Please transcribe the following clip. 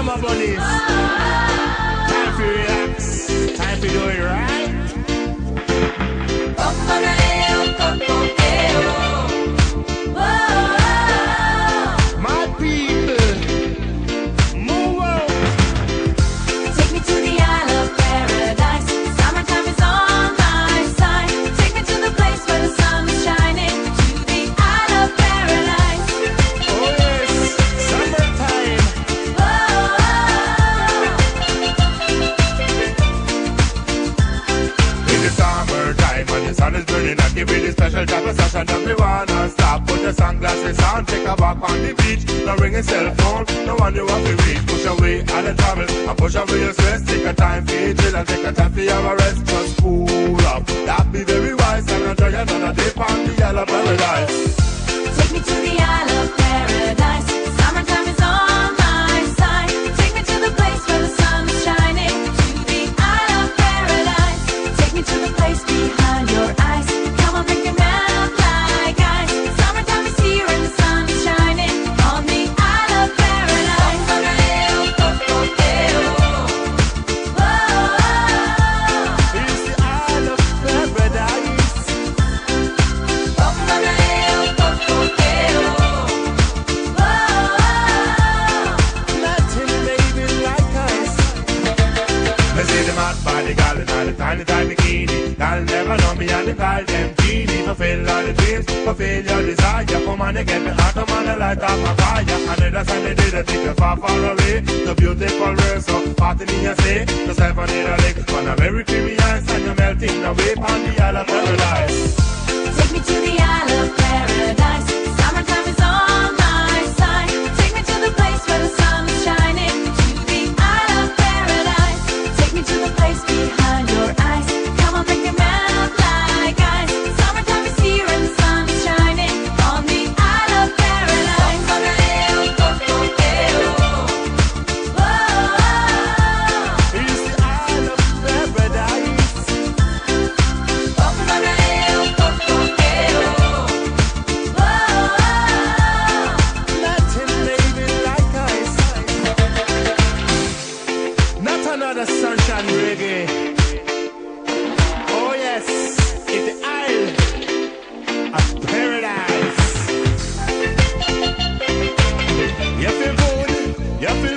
summer bunnies. Time for relax, time to do it right. My people, move on. Take me to the Isle of Paradise. Summertime is on my side. Take me to the place where the sun is shining. To the Isle of Paradise. Oh yes, summertime. In the summertime when the sun is burning hot, give me the special type of session that we wanna stop. Put the sunglasses on, take a walk on the beach. No ringing cell phone, no one you want to reach. Push away all the trouble, and push away your stress. Take a time for your chill and take a time for your rest. Just cool up, that be very wise. And enjoy another day on the Isle of Paradise. Take me to the Isle of Paradise. Summertime is on my side. Take me to the place where the sun is shining. To the Isle of Paradise. Take me to the place behind your eyes. Come on, make it melt like ice. Summertime is here and the sun is shining on the Isle of Paradise. It's the Isle of Paradise. Latin baby like ice. Me see them hot body gal in all the tiny bikini. Gal never know me and they call them genie. Fulfill all the dreams, fulfill your desire. Come on and get me hot, come on and light up my fire. And the sun they did a thing far, far away. The beautiful world so hot in your say. Just have a little lick on a very creamy ice. And you're melting away on the Isle of Paradise. Take me to the Isle of Paradise. Summertime is on my side. Take me to the place where the sun is shining. To the Isle of Paradise. Take me to the place behind your eyes. Come on, make it melt like ice. Summertime is here and the sun is shining on the Isle of Paradise. It's the Isle of Paradise. Latin baby like ice. Not another sunshine reggae. Oh yes, it's the Isle of Paradise. You feel good, you feel